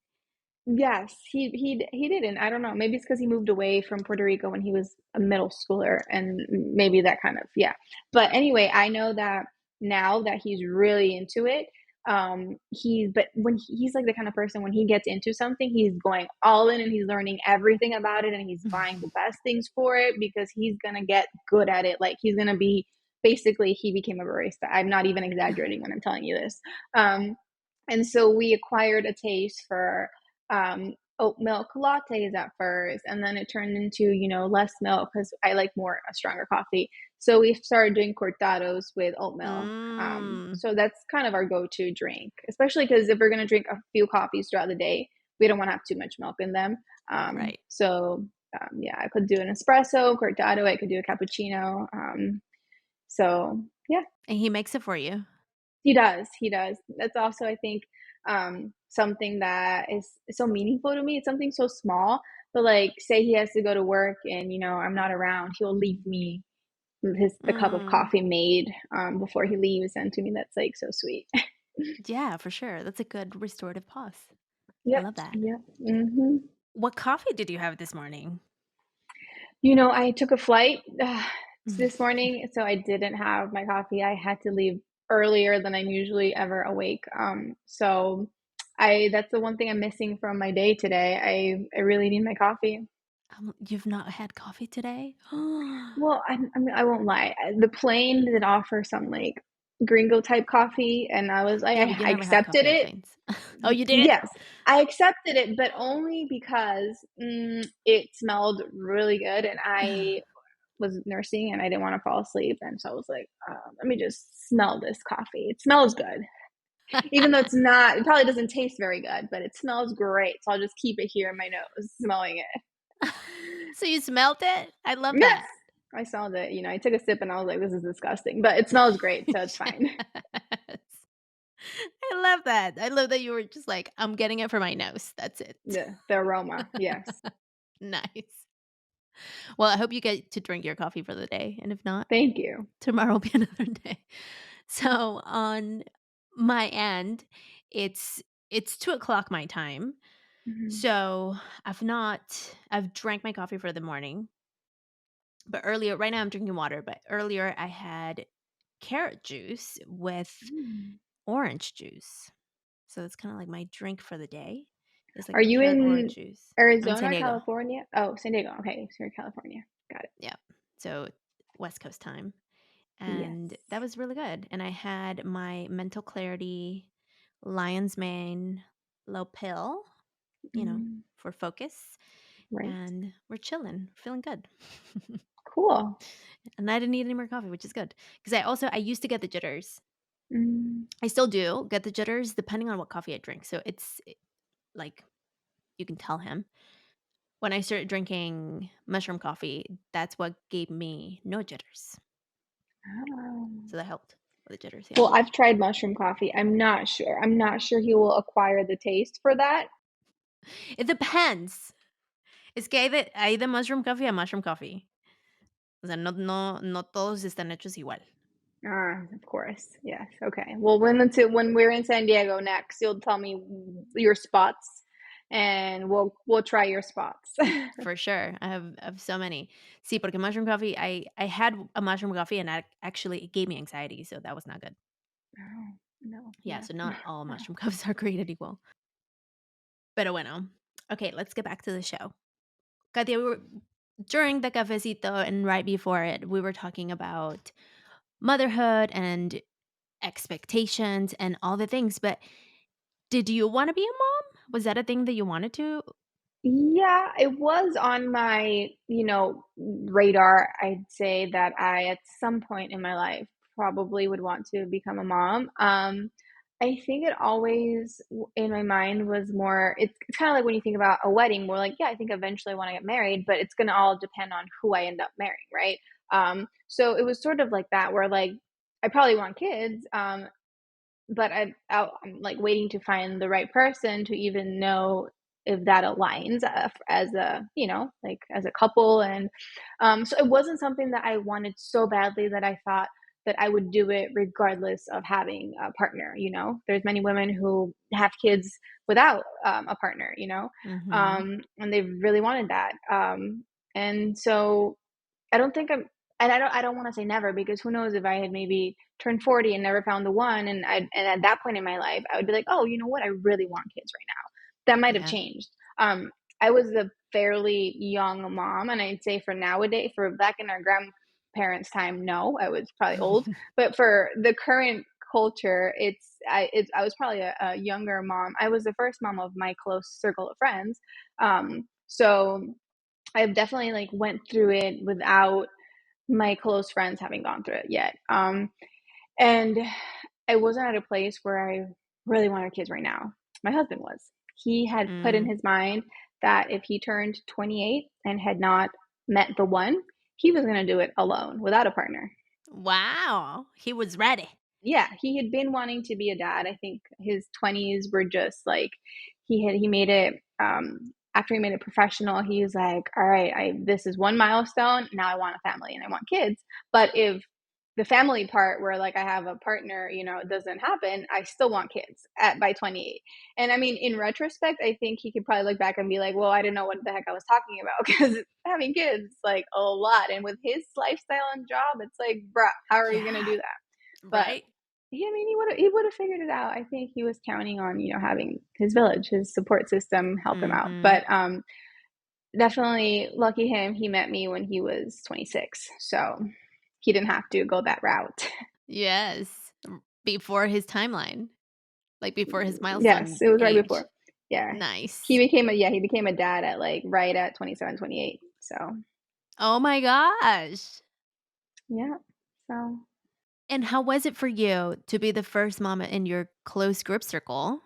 yes, he didn't. I don't know. Maybe it's because he moved away from Puerto Rico when he was a middle schooler, and maybe that kind of yeah. But anyway, I know that now that he's really into it, but when he's like the kind of person when he gets into something, he's going all in and he's learning everything about it and he's buying the best things for it because he's gonna get good at it. Like he's gonna be basically he became a barista. I'm not even exaggerating when I'm telling you this. And so we acquired a taste for oat milk lattes at first, and then it turned into less milk because I like more a stronger coffee. So we started doing cortados with oat milk. Mm, So that's kind of our go-to drink, especially because if we're gonna drink a few coffees throughout the day, we don't want to have too much milk in them. right. Yeah, I could do an espresso, cortado. I could do a cappuccino. So yeah, And he makes it for you. he does, he does. That's also, I think, something that is so meaningful to me. It's something so small, but, like, say he has to go to work and, I'm not around, he'll leave me the cup of Mm, coffee made, before he leaves, and to me, that's, like, so sweet. yeah, for sure. That's a good restorative pause. I Yep, love that. yep, mhm. What coffee did you have this morning? I took a flight this morning, so I didn't have my coffee. I had to leave earlier than I'm usually ever awake. So I that's the one thing I'm missing from my day today. I really need my coffee. You've not had coffee today? Well, I mean, I won't lie. The plane did offer some like gringo type coffee, and Yeah, but you I never have accepted coffee on it. planes. Oh, you did? Yes, I accepted it, but only because it smelled really good, and I was nursing and I didn't want to fall asleep. And so I was like, let me just smell this coffee. It smells good. Even though it probably doesn't taste very good, but it smells great. So I'll just keep it here in my nose, smelling it. So you smelled it? I love Yes. that. I smelled it. I took a sip and I was like, this is disgusting, but it smells great. So it's fine. Yes. I love that. I love that you were just like, "I'm getting it for my nose. That's it." The aroma. Yes. Nice. Well, I hope you get to drink your coffee for the day, and if not, Thank you. tomorrow will be another day. So, on my end, it's it's 2 o'clock my time. Mhm. So, I've drank my coffee for the morning, but earlier right now I'm drinking water, but earlier I had carrot juice with Mm. orange juice. So it's kinda like my drink for the day. It's like Are a you carrot orange in juice. I'm in San Arizona or Diego. California? Oh, San Diego. Okay. So you're in California. Got it. Yeah. So West Coast time. And Yes. that was really good. And I had my mental clarity lion's mane low pill, Mm, for focus. right. And we're chilling, feeling good. Cool. And I didn't need any more coffee, which is good. Because I used to get the jitters. Mm. I still do get the jitters depending on what coffee I drink. So like you can tell him. When I started drinking mushroom coffee, that's what gave me no jitters. Oh. So that helped with the jitters, yeah. Well, I've tried mushroom coffee. I'm not sure. I'm not sure he will acquire the taste for that. It depends. Es que hay de mushroom coffee a mushroom coffee. O sea, no todos están hechos igual. Of course. Yes. Okay. Well, when we're in San Diego next, you'll tell me your spots, and we'll try your spots. For sure. I have so many. Sí, porque mushroom coffee, I had a mushroom coffee and actually it gave me anxiety, so that was not good. Oh, no. Yeah, Yeah. so not all mushroom coffees are created equal. Pero bueno. Okay, let's get back to the show. Katia, during the cafecito and right before it, we were talking about motherhood and expectations and all the things. But did you want to be a mom? Was that a thing that you wanted to? Yeah, it was on my, radar. I'd say that I, at some point in my life, probably would want to become a mom. I think it always in my mind was more, it's kind of like when you think about a wedding, we're like, yeah, I think eventually I want to get married, but it's going to all depend on who I end up marrying, right? So it was sort of like that, where like, I probably want kids, but I'm like waiting to find the right person to even know if that aligns, as a, like as a couple. And so it wasn't something that I wanted so badly that I thought that I would do it regardless of having a partner. There's many women who have kids without a partner, Mm-hmm. and they really wanted that. And so I don't think I'm, and I don't want to say never, because who knows, if I had maybe turned 40 and never found the one, and at that point in my life, I would be like, oh, you know what? I really want kids right now. That might have Yeah. changed. I was a fairly young mom, and I'd say for nowadays, for back in our grandparents' time, no, I was probably old, but for the current culture, I was probably a younger mom. I was the first mom of my close circle of friends. So I've definitely like went through it without my close friends having gone through it yet. And I wasn't at a place where I really wanted kids right now. My husband was. He had put in Mm. his mind that if he turned 28 and had not met the one, he was going to do it alone without a partner. Wow. He was ready. Yeah, he had been wanting to be a dad. I think his 20s were just like, he made it, after he made it professional. He was like, all right, I this is one milestone. Now I want a family and I want kids. But if the family part, where like I have a partner, it doesn't happen, I still want kids at by 28. And I mean, in retrospect, I think he could probably look back and be like, well, I didn't know what the heck I was talking about, because having kids is like a lot. And with his lifestyle and job, it's like, bruh, how are you going to Yeah. do that? But Right? I mean, he would have figured it out. I think he was counting on, having his village, his support system help him out. Mm-hmm. But definitely lucky him. He met me when he was 26, so he didn't have to go that route. Yes. Before his timeline, like before his Yes, milestone it was right age. before. Yeah, Nice. he became a dad at like right at 27, 28. So Oh my gosh. yeah, so And how was it for you to be the first mama in your close group circle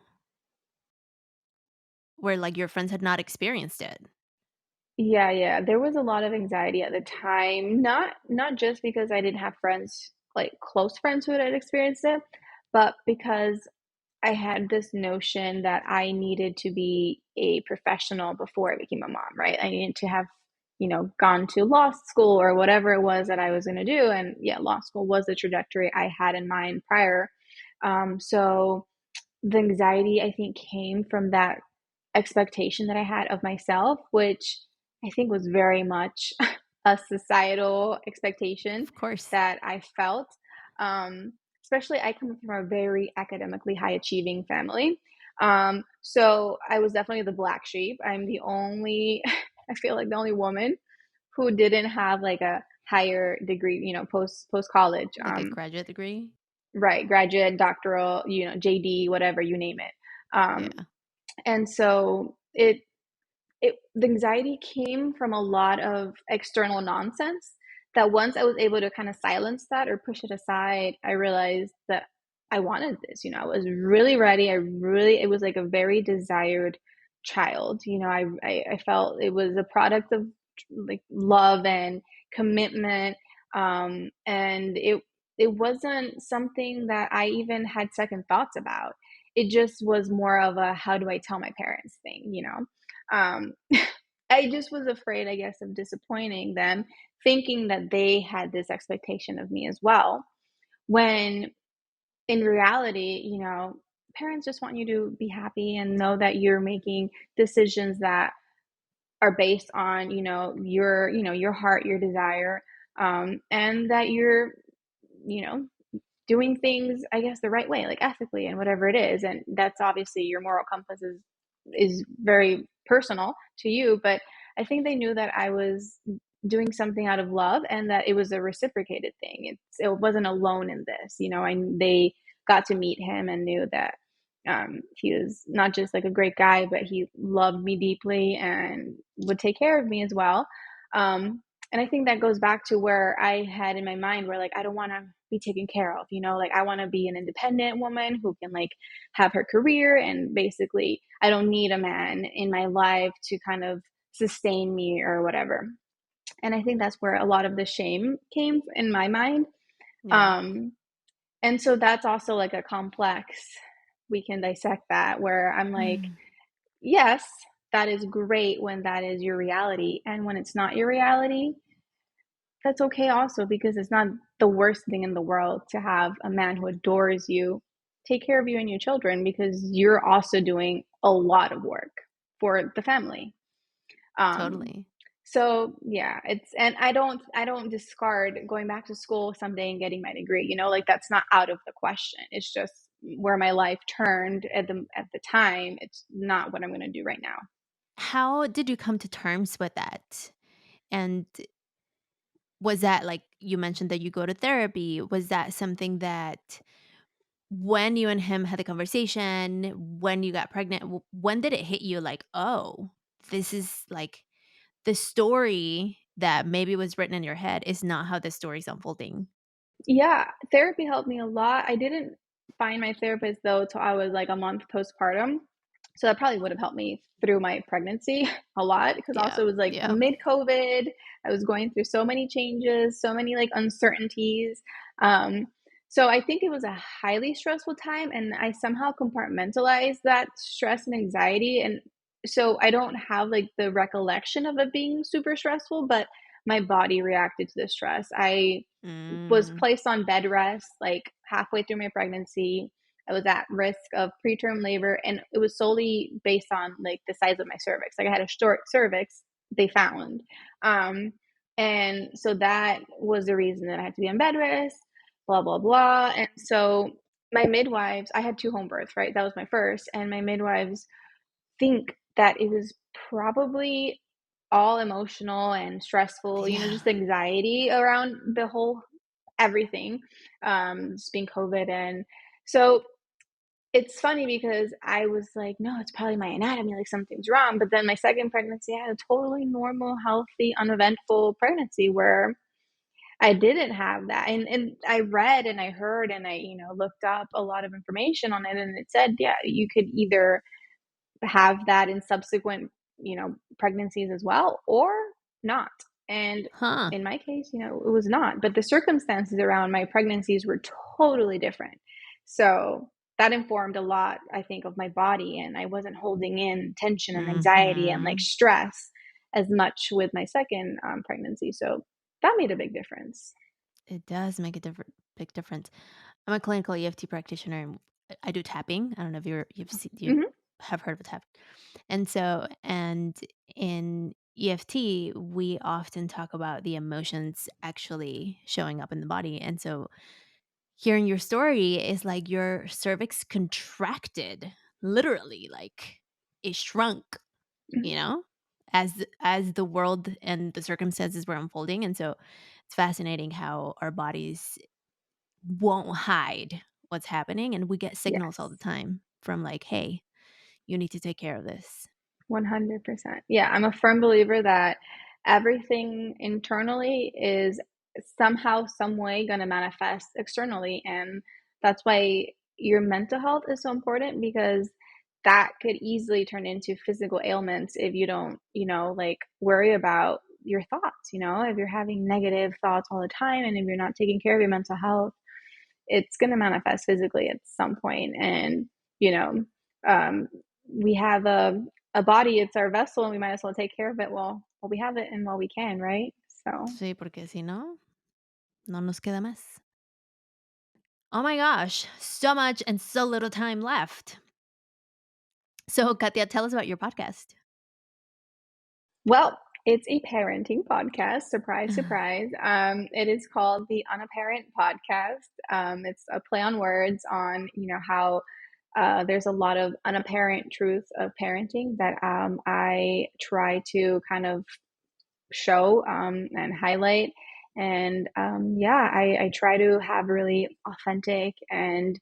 where like your friends had not experienced it? yeah, there was a lot of anxiety at the time. Not just because I didn't have friends, like close friends who had experienced it, but because I had this notion that I needed to be a professional before I became a mom, right? I needed to have, gone to law school or whatever it was that I was going to do. And yeah, law school was the trajectory I had in mind prior. So the anxiety, I think, came from that expectation that I had of myself, which I think was very much a societal expectation Of course. that I felt. Especially, I come from a very academically high achieving family. So I was definitely the black sheep. I'm the only, I feel like the only woman who didn't have like a higher degree, post college. Like a graduate degree? Right, graduate, doctoral, JD, whatever, you name it. Yeah. And so the anxiety came from a lot of external nonsense, that once I was able to kind of silence that or push it aside, I realized that I wanted this. I was really ready. It was like a very desired child. I felt it was a product of like love and commitment. And it wasn't something that I even had second thoughts about. It just was more of a, how do I tell my parents thing. um, I just was afraid, I guess, of disappointing them, thinking that they had this expectation of me as well. When in reality, parents just want you to be happy and know that you're making decisions that are based on, your heart, your desire, and that you're, you know, doing things, I guess, the right way, like ethically and whatever it is. And that's obviously your moral compass is very personal to you. But I think they knew that I was doing something out of love and that it was a reciprocated thing. It wasn't alone in this, you know. And they got to meet him and knew that he was not just like a great guy, but he loved me deeply and would take care of me as well. And I think that goes back to where I had in my mind where like I don't want to be taken care of, you know, like I want to be an independent woman who can like have her career, and basically I don't need a man in my life to kind of sustain me or whatever. And I think that's where a lot of the shame came in my mind. Yeah. Um, and so that's also like a complex, we can dissect that, where I'm like, Mm. yes, that is great when that is your reality. And when it's not your reality, that's okay also, because it's not the worst thing in the world to have a man who adores you take care of you and your children, because you're also doing a lot of work for the family. Um, Totally. so yeah, it's, and I don't discard going back to school someday and getting my degree, you know, like that's not out of the question. It's just where my life turned at the time. It's not what I'm going to do right now. How did you come to terms with that? And was that like you mentioned that you go to therapy? Was that something that when you and him had the conversation, when you got pregnant, when did it hit you like, oh, this is like the story that maybe was written in your head is not how the story's unfolding? Yeah, therapy helped me a lot. I didn't find my therapist though till I was like a month postpartum. So that probably would have helped me through my pregnancy a lot, because Yeah. also it was like Yeah. mid COVID. I was going through so many changes, so many like uncertainties. Um, so I think it was a highly stressful time, and I somehow compartmentalized that stress and anxiety. And so I don't have like the recollection of it being super stressful, but my body reacted to the stress. I was Mm. placed on bed rest like halfway through my pregnancy. I was at risk of preterm labor, and it was solely based on like the size of my cervix. Like I had a short cervix, they found. Um, and so that was the reason that I had to be on bed rest, blah, blah, blah. And so my midwives, I had two home births, right? That was my first. And my midwives think that it was probably all emotional and stressful, you know, Yeah. just anxiety around the whole everything, just being COVID. And so it's funny because I was like, no, it's probably my anatomy, like something's wrong. But then my second pregnancy, I had a totally normal, healthy, uneventful pregnancy where I didn't have that. And I read and I heard and I, you know, looked up a lot of information on it. And it said, yeah, you could either have that in subsequent, you know, pregnancies as well, or not. And Huh. in my case, you know, it was not, but the circumstances around my pregnancies were totally different. So that informed a lot, I think, of my body, and I wasn't holding in tension and anxiety and like Mhm. stress as much with my second pregnancy. So that made a big difference. It does make a big difference. I'm a clinical EFT practitioner, and I do tapping. I don't know if you Hmm. have heard of tapping. And in EFT, we often talk about the emotions actually showing up in the body. And so hearing your story is like your cervix contracted, literally, like it shrunk, you know, as the world and the circumstances were unfolding. And so it's fascinating how our bodies won't hide what's happening, and we get signals all the Yes. time from like, "Hey, you need to take care of this." 100%. Yeah, I'm a firm believer that everything internally is somehow, some way going to manifest externally. And that's why your mental health is so important, because that could easily turn into physical ailments if you don't, you know, like worry about your thoughts, you know, if you're having negative thoughts all the time and if you're not taking care of your mental health, it's going to manifest physically at some point. And, you know, um, we have a body, it's our vessel, and we might as well take care of it while we have it and while we can, right? So, Sí, porque si no, no nos queda más. Oh my gosh, so much and so little time left. So, Katia, tell us about your podcast. well, it's a parenting podcast. Surprise, surprise. It is called the Unapparent Podcast. It's a play on words on, you know, how there's a lot of unapparent truth of parenting that I try to kind of show and highlight. And yeah, I try to have really authentic and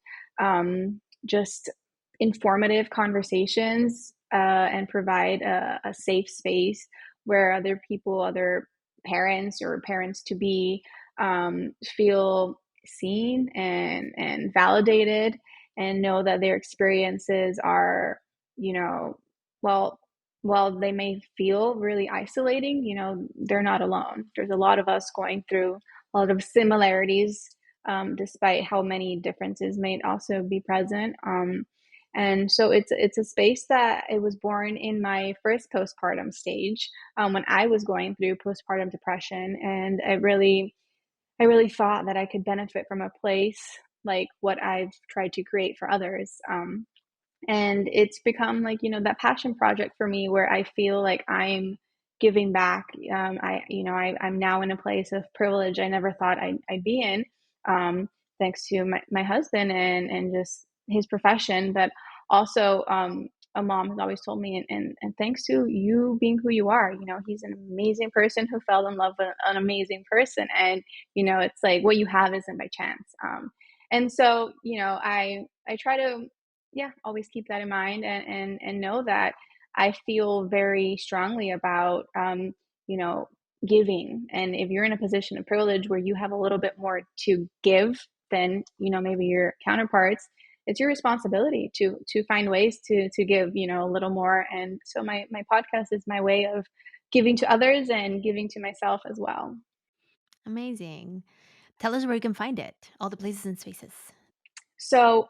just informative conversations and provide a safe space where other people, other parents or parents to be, feel seen and validated and know that their experiences are, you know, well, while they may feel really isolating, they're not alone. There's a lot of us going through a lot of similarities, despite how many differences may also be present. And so it's a space that it was born in my first postpartum stage, when I was going through postpartum depression, and I really thought that I could benefit from a place like what I've tried to create for others. And it's become like, that passion project for me where I feel like I'm giving back. I'm now in a place of privilege I never thought I'd be in, thanks to my husband and just his profession. But also, a mom has always told me, and thanks to you being who you are, he's an amazing person who fell in love with an amazing person. And, it's like what you have isn't by chance. And so, I try to, yeah, always keep that in mind, and know that I feel very strongly about, you know, giving. And if you're in a position of privilege where you have a little bit more to give than, maybe your counterparts, it's your responsibility to find ways to give, a little more. And so my podcast is my way of giving to others and giving to myself as well. Amazing. Tell us where you can find it, all the places and spaces. So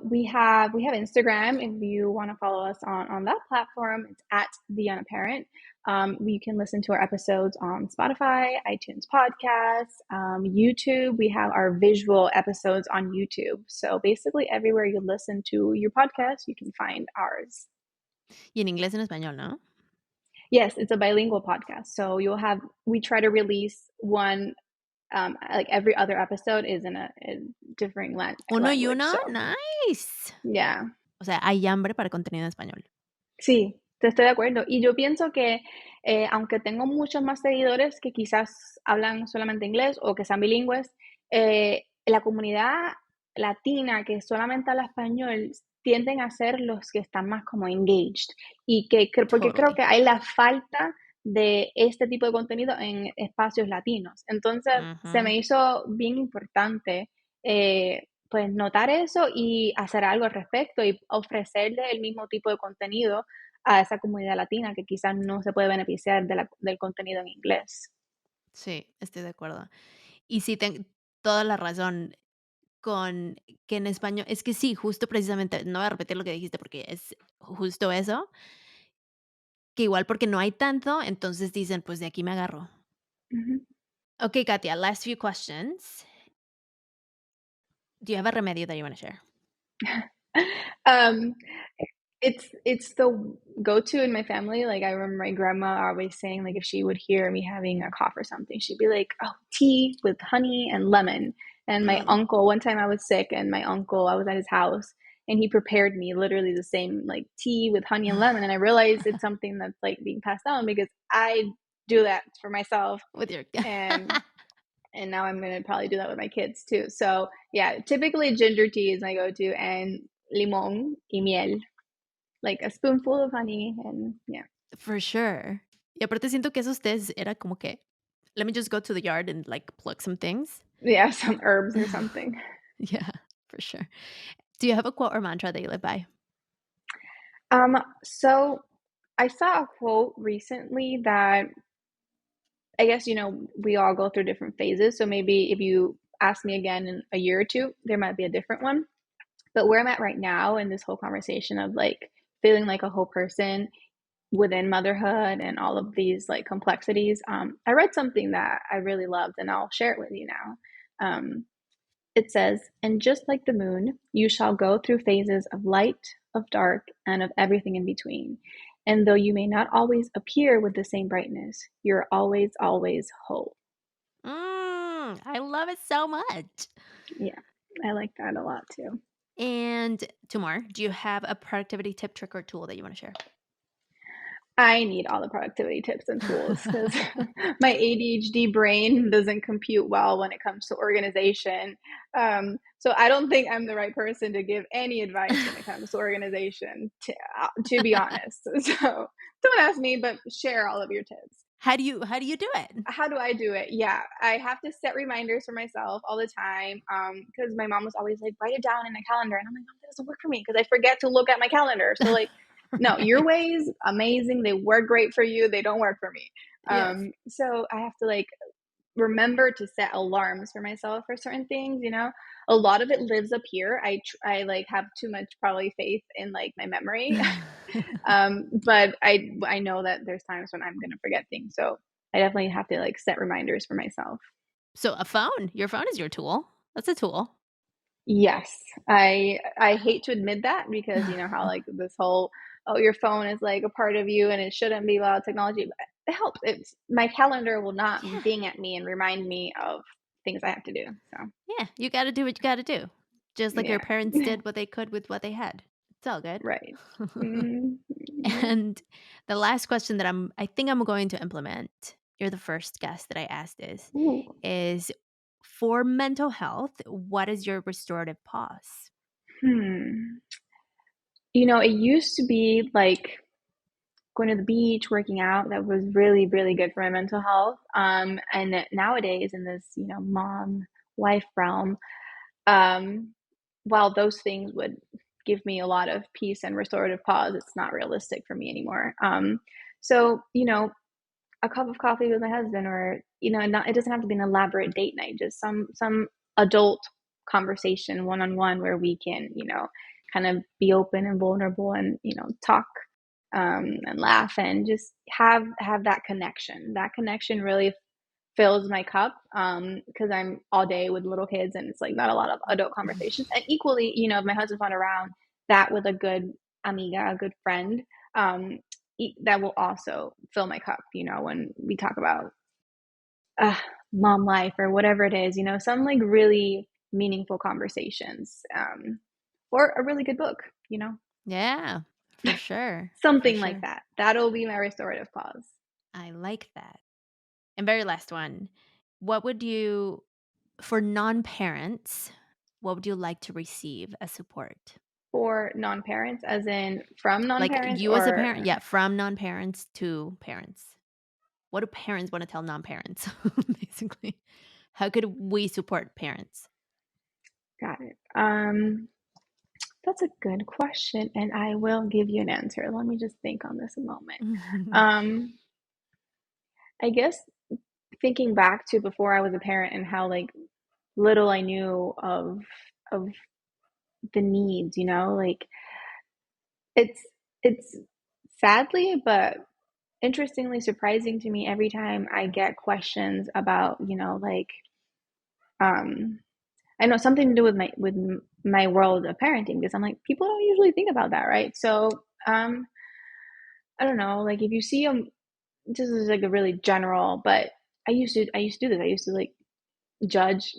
we have Instagram. If you want to follow us on that platform, it's at the Unapparent. You can listen to our episodes on Spotify, iTunes Podcasts, YouTube. We have our visual episodes on YouTube. So basically, everywhere you listen to your podcast, you can find ours. Y en inglés y en español, ¿no? Yes, it's a bilingual podcast. So we try to release one, like every other episode is in a different Uno y language. uno, So nice. yeah. O sea, hay hambre para contenido en español. Sí, te estoy de acuerdo. Y yo pienso que, aunque tengo muchos más seguidores que quizás hablan solamente inglés o que sean bilingües, la comunidad latina que solamente habla español tienden a ser los que están más como engaged, y porque creo Totally. que hay la falta de este tipo de contenido en espacios latinos. Entonces, se Ujú. me hizo bien importante, pues notar eso y hacer algo al respecto y ofrecerle el mismo tipo de contenido a esa comunidad latina que quizás no se puede beneficiar del contenido en inglés. Sí, estoy de acuerdo. Y sí, toda la razón con que en español es que sí, justo precisamente, no voy a repetir lo que dijiste porque es justo eso, que igual porque no hay tanto, entonces dicen, pues de aquí me agarro. Ujú. Okay, Katia, last few questions. Do you have a remedio that you want to share? Um, it's the go-to in my family. Like, I remember my grandma always saying, like, if she would hear me having a cough or something, she'd be like, "Oh, tea with honey and lemon." And my Mm. uncle, one time I was sick, and my uncle, I was at his house, and he prepared me literally the same, like, tea with honey and lemon. And I realized it's something that's like being passed down because I do that for myself, With your and now I'm gonna probably do that with my kids too. So yeah, typically ginger tea is my go-to, and limón y miel, like a spoonful of honey, and yeah, For sure. Y aparte siento que esos tés era como que, let me just go to the yard and like pluck some things. yeah, some herbs or something. Yeah, for sure. Do you have a quote or mantra that you live by? So I saw a quote recently that, I guess, we all go through different phases. So maybe if you ask me again in a year or two, there might be a different one. But where I'm at right now in this whole conversation of like feeling like a whole person within motherhood and all of these like complexities, I read something that I really loved, and I'll share it with you now. It says, "And just like the moon, you shall go through phases of light, of dark, and of everything in between. And though you may not always appear with the same brightness, you're always, always whole." I love it so much. Yeah, I like that a lot too. And two more. Do you have a productivity tip, trick, or tool that you want to share? I need all the productivity tips and tools because my ADHD brain doesn't compute well when it comes to organization. So I don't think I'm the right person to give any advice when it comes to organization, to be honest. So don't ask me, but share all of your tips. How do you do it? How do I do it? Yeah, I have to set reminders for myself all the time. Because my mom was always like, write it down in a calendar, and I'm like, oh, that doesn't work for me because I forget to look at my calendar. So like, no, your Right. ways amazing. They work great for you. They don't work for me. Yes. So I have to like remember to set alarms for myself for certain things. A lot of it lives up here. I like have too much probably faith in like my memory. But I know that there's times when I'm gonna forget things, so I definitely have to like set reminders for myself. So a phone. Your phone is your tool. That's a tool. Yes, I hate to admit that because you know how like this whole, oh, your phone is like a part of you and it shouldn't be allowed technology. But it helps. It's my calendar will not Yeah. ding at me and remind me of things I have to do. So Yeah. You got to do what you got to do. Just like your yeah, parents did what they could with what they had. It's all good. right. Mm, yep. And the last question that I think I'm going to implement, you're the first guest that I asked this, Ooh. is for mental health, what is your restorative pause? Hmm. It used to be like going to the beach, working out, that was really, really good for my mental health. And nowadays in this, mom wife realm, um, while those things would give me a lot of peace and restorative pause, it's not realistic for me anymore. So, a cup of coffee with my husband, or, not, it doesn't have to be an elaborate date night, just some adult conversation one on one where we can, kind of be open and vulnerable and, talk, and laugh and just have that connection. That connection really fills my cup, because I'm all day with little kids and it's like not a lot of adult conversations. And equally, if my husband's not around, that with a good amiga, a good friend, um, that will also fill my cup. When we talk about uh, mom life or whatever it is, some like really meaningful conversations, or a really good book, Yeah, for sure. For something like sure. that. That'll be my restorative pause. I like that. And very last one. What would you, for non parents, what would you like to receive as support? For non-parents, as in from Like non-parents, you as a parent, or yeah, from non parents to parents. What do parents want to tell non parents, basically? How could we support parents? got it. That's a good question, and I will give you an answer. Let me just think on this a moment. Um, I guess thinking back to before I was a parent and how like little I knew of the needs, like it's it's sadly but interestingly surprising to me every time I get questions about, like, um I know something to do with my world of parenting, because I'm like, people don't usually think about that, right? So, um, I don't know, like if you see them, this is like a really general, but I used to do this. I used to like judge,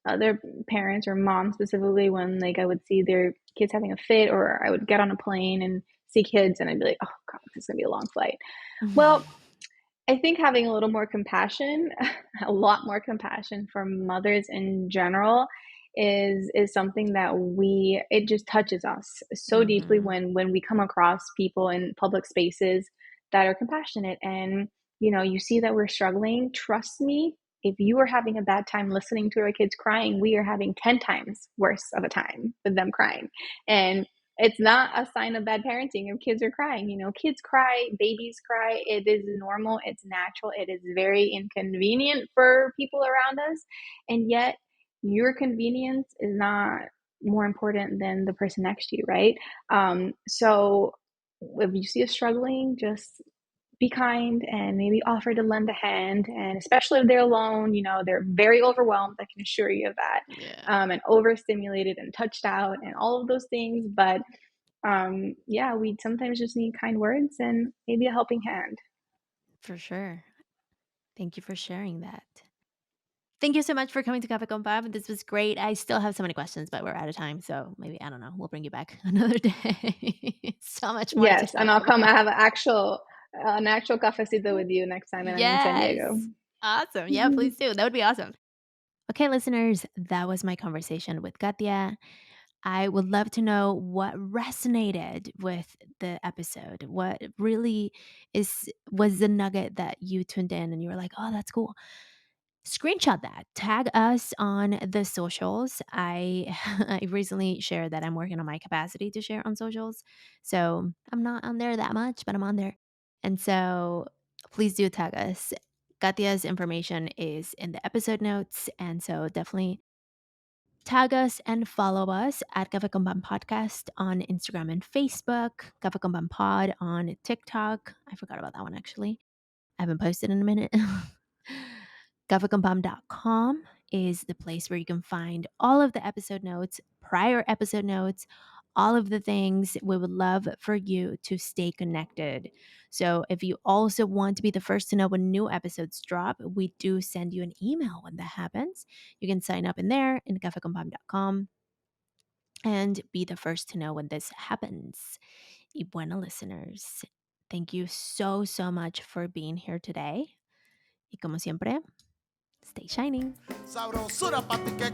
other parents or moms specifically when like I would see their kids having a fit, or I would get on a plane and see kids, and I'd be like, oh God, this is gonna be a long flight. Well, I think having a little more compassion, a lot more compassion for mothers in general, is something that it just touches us so deeply Mhm. when we come across people in public spaces that are compassionate, and you see that we're struggling. Trust me, if you are having a bad time listening to our kids crying, we are having 10 times worse of a time with them crying. And it's not a sign of bad parenting if kids are crying. Kids cry, babies cry. It is normal, it's natural, it is very inconvenient for people around us. And yet, your convenience is not more important than the person next to you, right? So, if you see us struggling, just be kind and maybe offer to lend a hand. And especially if they're alone, they're very overwhelmed. I can assure you of that. Yeah, And overstimulated and touched out and all of those things. But yeah, we sometimes just need kind words and maybe a helping hand. for sure. Thank you for sharing that. Thank you so much for coming to Cafe con Pab. This was great. I still have so many questions, but we're out of time. So maybe, I don't know, we'll bring you back another day. So much more to Yes, and talk I'll come. I about. have an actual cafecito with you next time that I'm in San Diego. Yes. Awesome. Yeah, please do. That would be awesome. Okay, listeners, that was my conversation with Katia. I would love to know what resonated with the episode. What really was the nugget that you tuned in and you were like, "Oh, that's cool." Screenshot that. Tag us on the socials. I I recently shared that I'm working on my capacity to share on socials. So, I'm not on there that much, but I'm on there. And so, please do tag us. Katia's information is in the episode notes, and so definitely tag us and follow us at Cafe Con Pan Podcast on Instagram and Facebook, Cafe Con Pan Pod on TikTok. I forgot about that one actually. I haven't posted in a minute. Guffacompom.com is the place where you can find all of the episode notes, prior episode notes, all of the things. We would love for you to stay connected. So, if you also want to be the first to know when new episodes drop, we do send you an email when that happens. You can sign up in there in guffacompom.com and be the first to know when this happens. Y bueno, listeners, thank you so, so much for being here today. Y como siempre, stay shining. Sabrosura pa' ti que